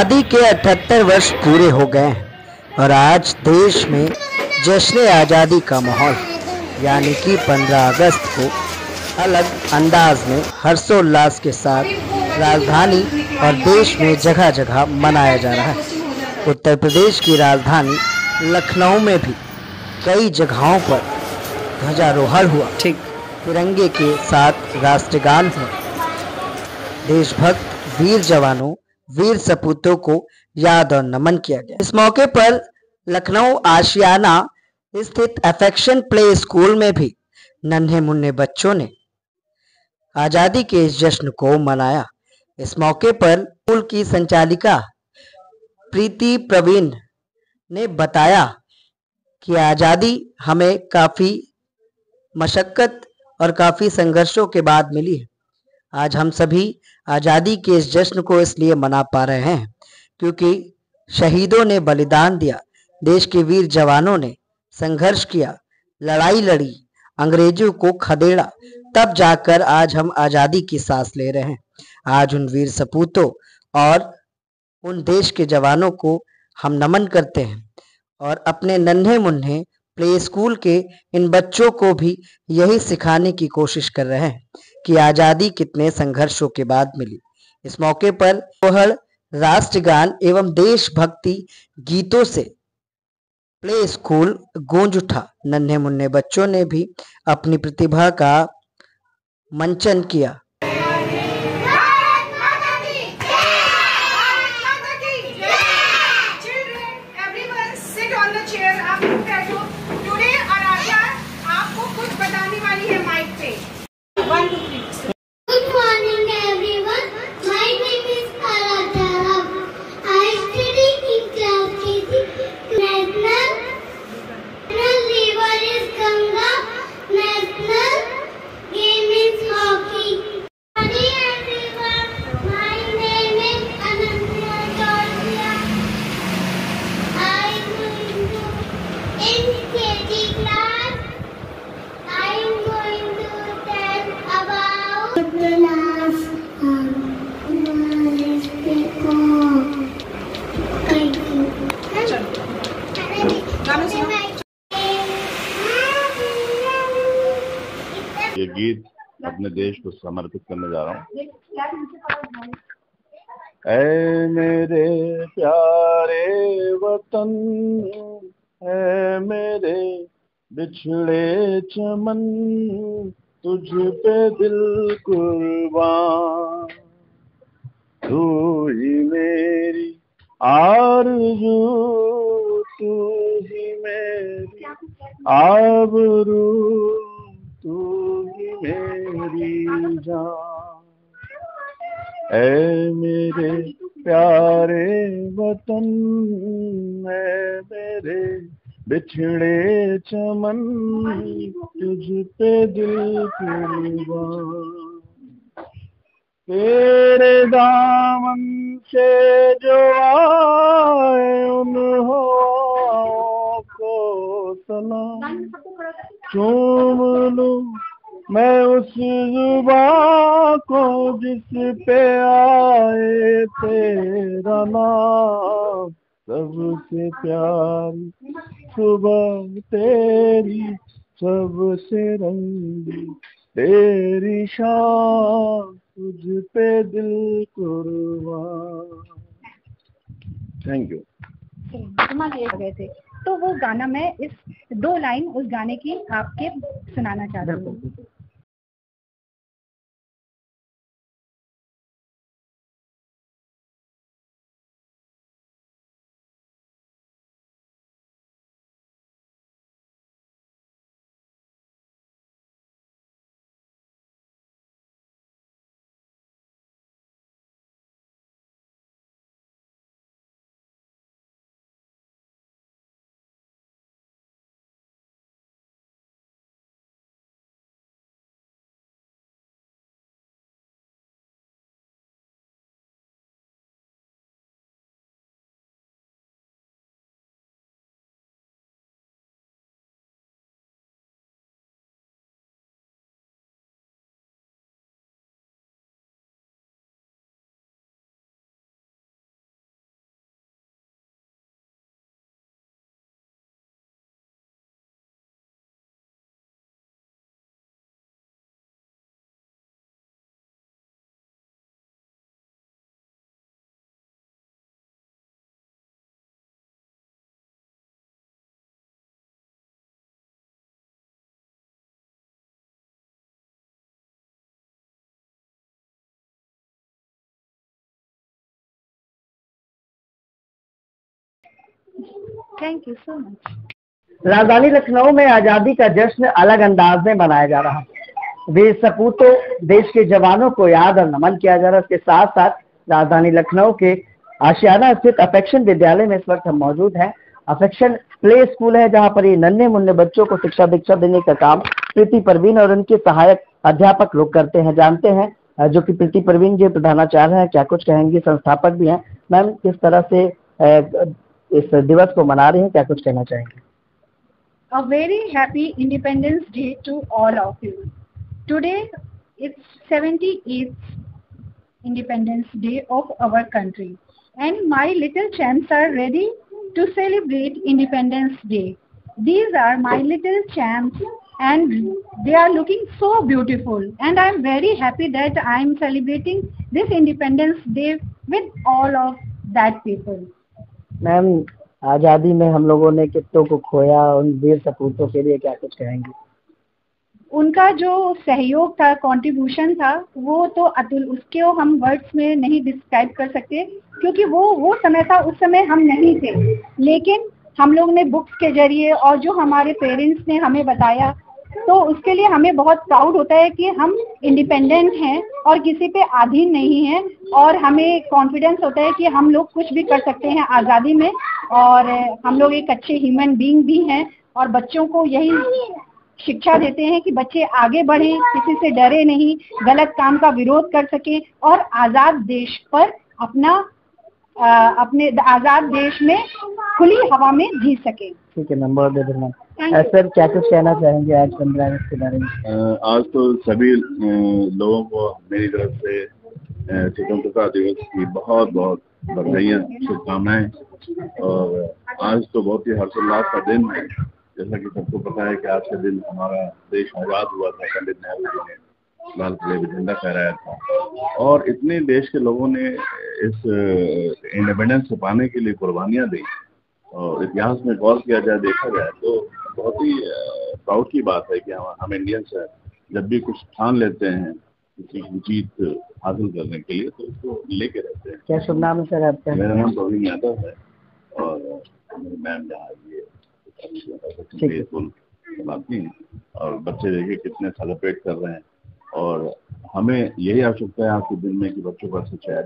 आज़ादी के 78 वर्ष पूरे हो गए हैं और आज देश में जश्न आज़ादी का माहौल यानी कि 15 अगस्त को अलग अंदाज में हर्षोल्लास के साथ राजधानी और देश में जगह जगह मनाया जा रहा है। उत्तर प्रदेश की राजधानी लखनऊ में भी कई जगहों पर ध्वजारोहण हुआ, तिरंगे के साथ राष्ट्रगान हुआ। देशभक्त वीर जवानों, वीर सपूतों को याद और नमन किया गया। इस मौके पर लखनऊ आशियाना स्थित अफेक्शन प्ले स्कूल में भी नन्हे मुन्ने बच्चों ने आजादी के इस जश्न को मनाया। इस मौके पर स्कूल की संचालिका प्रीति प्रवीण ने बताया कि आजादी हमें काफी मशक्कत और काफी संघर्षों के बाद मिली है। आज हम सभी आजादी के इस जश्न को इसलिए मना पा रहे हैं क्योंकि शहीदों ने बलिदान दिया, देश के वीर जवानों ने संघर्ष किया, लड़ाई लड़ी, अंग्रेजों को खदेड़ा, तब जाकर आज हम आजादी की सांस ले रहे हैं। आज उन वीर सपूतों और उन देश के जवानों को हम नमन करते हैं और अपने नन्हे मुन्ने प्ले स्कूल के इन बच्चों को भी यही सिखाने की कोशिश कर रहे हैं कि आजादी कितने संघर्षों के बाद मिली। इस मौके पर सोहर, राष्ट्रगान एवं देशभक्ति गीतों से प्ले स्कूल गूंज उठा। नन्हे मुन्ने बच्चों ने भी अपनी प्रतिभा का मंचन किया। ये गीत अपने देश को समर्पित करने जा रहा हूँ। ऐ मेरे प्यारे वतन, ऐ मेरे बिछड़े चमन, तुझ पे दिल कुर्बान, तू ही मेरी आरज़ू, तू ही मेरी आबरू, तू ही मेरी जान। ऐ मेरे प्यारे वतन, ऐ मेरे बिछड़े चमन, तुझ पे दिल कुर्बान, तेरे दामन से जो आए उन हवाओं को सलाम, चूम लूं मैं उस जुबां को जिस पे आए तेरा नाम, सबसे प्यारी सुबह तेरी, सबसे रंगी तेरी शान, तुझ पे दिल कुर्बान। Thank you. गए थे तो वो गाना मैं इस 2 लाइन उस गाने की आपके सुनाना चाहती हूँ। Thank you so much. राजधानी लखनऊ में आजादी का जश्न अलग अंदाज में मनाया जा रहा है। वीर सपूतों, देश के जवानों को याद और नमन किया जा रहा है। इसके साथ साथ राजधानी लखनऊ के आशियाना स्थित अफेक्शन विद्यालय में इस वक्त हम मौजूद हैं। अफेक्शन प्ले स्कूल है जहां पर ये नन्हे मुन्ने बच्चों को शिक्षा दीक्षा देने का काम प्रीति परवीन और उनके सहायक अध्यापक लोग करते हैं। जानते हैं जो कि प्रीति परवीन जी प्रधानाचार्य हैं, क्या कुछ कहेंगे, संस्थापक भी हैं। मैम, किस तरह से इस दिवस को मना रहे हैं, क्या कुछ कहना चाहेंगे? A very happy Independence Day to all of you. Today it's 78th Independence Day of our country, and my little champs are ready to celebrate Independence Day. These are my little champs, and they are looking so beautiful. And I'm very happy that I'm celebrating this Independence Day with all of that people. Ma'am, आजादी में हम लोगों ने कितनों को खोया, उन वीर सपूतों के लिए क्या कुछ कहेंगे? उनका जो सहयोग था, कंट्रीब्यूशन था, वो तो अतुल, उसको हम वर्ड्स में नहीं डिस्क्राइब कर सकते, क्योंकि वो समय था, उस समय हम नहीं थे। लेकिन हम लोग ने बुक्स के जरिए और जो हमारे पेरेंट्स ने हमें बताया, तो उसके लिए हमें बहुत प्राउड होता है कि हम इंडिपेंडेंट हैं और किसी पे अधीन नहीं हैं, और हमें कॉन्फिडेंस होता है कि हम लोग कुछ भी कर सकते हैं आज़ादी में, और हम लोग एक अच्छे ह्यूमन बीइंग भी हैं, और बच्चों को यही शिक्षा देते हैं कि बच्चे आगे बढ़ें, किसी से डरे नहीं, गलत काम का विरोध कर सकें और आज़ाद देश पर अपने आज़ाद देश में खुली हवा में जी सके। ठीक है, नंबर दे देना। सर, क्या कुछ कहना चाहेंगे आज 15 अगस्त के बारे में? आज तो सभी लोगों को मेरी तरफ से स्वतंत्रता दिवस की बहुत बहुत बधाइयाँ, शुभकामनाएं। और आज तो बहुत ही हर्षोल्लास का दिन है। जैसा कि सबको पता है कि आज के दिन हमारा देश आज़ाद हुआ था। पंडित नेहरू जी ने लाल किले में झंडा फहराया था, और इतने देश के लोगों ने इस इंडिपेंडेंस से पाने के लिए कुर्बानियाँ दी। और इतिहास में गौर किया जाए, देखा जाए तो बहुत ही प्राउड की बात है कि हम इंडियंस जब भी कुछ ठान लेते हैं किसी की जीत हासिल करने के लिए, तो उसको लेके रहते हैं। क्या शुभ नाम है सर आपका? मेरा नाम प्रवीण यादव है, और मैम जहाँ ये स्कूल चलाती हैं, और बच्चे देखिए कितने सेलिब्रेट कर रहे हैं। और हमें यही आवश्यकता है आज के दिन में कि बच्चों को अच्छा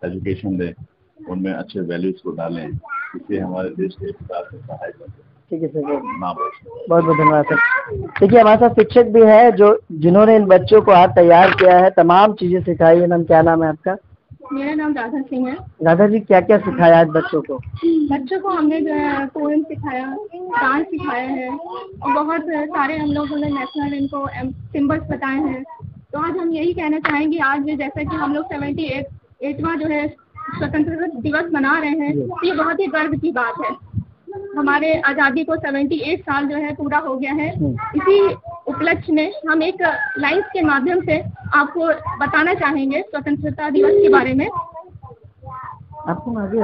एजुकेशन दें, उनमें अच्छे वैल्यूज को डालें, इससे हमारे देश के विकास में सहायक बन सके। ठीक है सर, बहुत बहुत धन्यवाद सर। देखिए, हमारे साथ शिक्षक भी है जिन्होंने इन बच्चों को आज तैयार किया है, तमाम चीजें सिखाई है। मैम, क्या नाम है आपका? मेरा नाम राधा सिंह है। राधा जी, क्या क्या सिखाया आज बच्चों को? बच्चों को हमने जो है पोएम सिखाया, डांस सिखाया है, और बहुत सारे हम लोगों ने नेशनल इनको सिंबल्स बताए हैं। तो आज हम यही कहना चाहेंगे, आज जैसा कि हम लोग 78वां जो है स्वतंत्रता दिवस मना रहे हैं, तो ये बहुत ही गर्व की बात है। हमारे आज़ादी को 78 साल जो है पूरा हो गया है। इसी उपलक्ष्य में हम एक लाइन्स के माध्यम से आपको बताना चाहेंगे स्वतंत्रता दिवस के बारे में। आपको आगे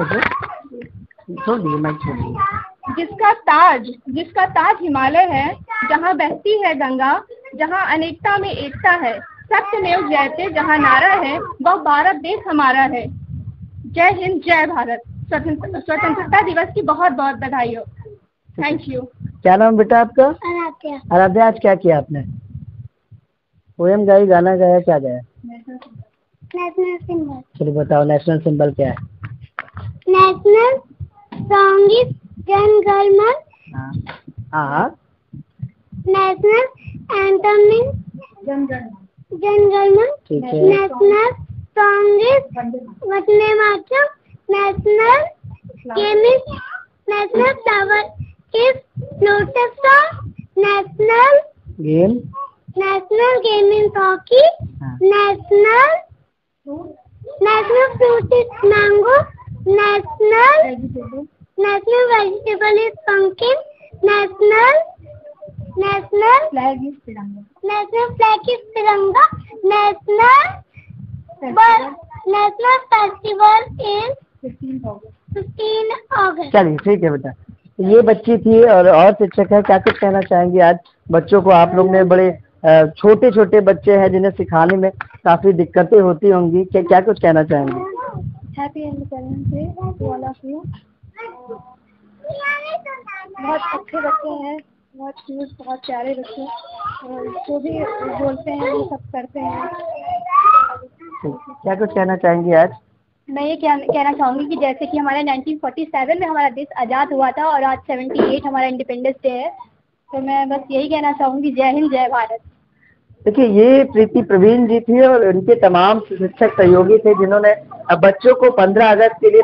जिसका ताज हिमालय है, जहाँ बहती है गंगा, जहाँ अनेकता में एकता है, सत्यमेव जयते जहाँ नारा है, वह भारत देश हमारा है। जय हिंद, जय भारत। स्वतंत्रता दिवस की बहुत बहुत बधाई हो। Thank you. क्या नाम बेटा आपका? आराध्या। आराध्या, आज क्या किया आपने? पोएम गाई, गाना गाया, क्या गाया? National symbol. चलो बताओ, नेशनल सिंबल क्या है? National song is Jana Gana मन। हाँ। National anthem is Jana Gana मन। ठीक है। National song is Vande Mataram. National game is national flower is lotus song. National game is hockey. National fruit is mango. National vegetable is pumpkin. National flag is तिरंगा। National festival is 15 अगस्त। चलिए, ठीक है बेटा। ये बच्ची थी और शिक्षक है, क्या कुछ कहना चाहेंगे? आज बच्चों को आप लोग ने, बड़े छोटे छोटे बच्चे हैं जिन्हें सिखाने में काफी दिक्कतें होती होंगी, क्या कुछ कहना चाहेंगे? Happy independence day to all of you. बहुत अच्छे बच्चे हैं, बहुत क्यूट, बहुत प्यारे बच्चे, और जो भी बोलते हैं वो सब करते हैं। क्या कुछ कहना चाहेंगी आज? मैं ये कहना चाहूँगी कि जैसे कि हमारा 1947 में हमारा देश आज़ाद हुआ था और आज 78 हमारा इंडिपेंडेंस डे है, तो मैं बस यही कहना चाहूँगी, जय हिंद जय भारत। देखिए, ये प्रीति प्रवीण जी थी और उनके तमाम शिक्षक सहयोगी थे जिन्होंने बच्चों को 15 अगस्त के लिए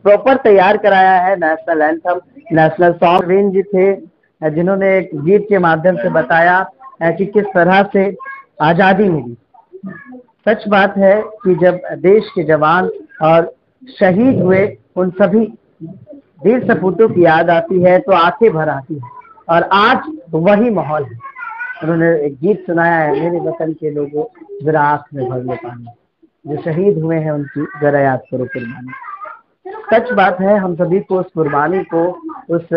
प्रॉपर तैयार कराया है। National anthem, national song Praveen ji थे जिन्होंने एक गीत के माध्यम से बताया कि किस तरह से आज़ादी मिली। सच बात है कि जब देश के जवान और शहीद हुए उन सभी वीर सपूतों की याद आती है तो आंखें भर आती है, और आज वही माहौल है। उन्होंने एक गीत सुनाया है, मेरे वतन के लोगों जरा आँख में भर लो पानी, जो शहीद हुए हैं उनकी जरा याद करो कुर्बानी। सच बात है, हम सभी को उस कुर्बानी को, उस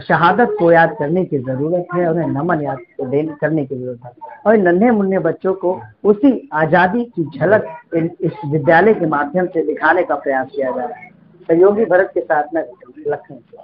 शहादत को याद करने की जरूरत है, उन्हें नमन याद करने की जरूरत है, और नन्हे मुन्ने बच्चों को उसी आजादी की झलक इस विद्यालय के माध्यम से दिखाने का प्रयास किया जा रहा है। सहयोगी भरत के साथ में लखनऊ।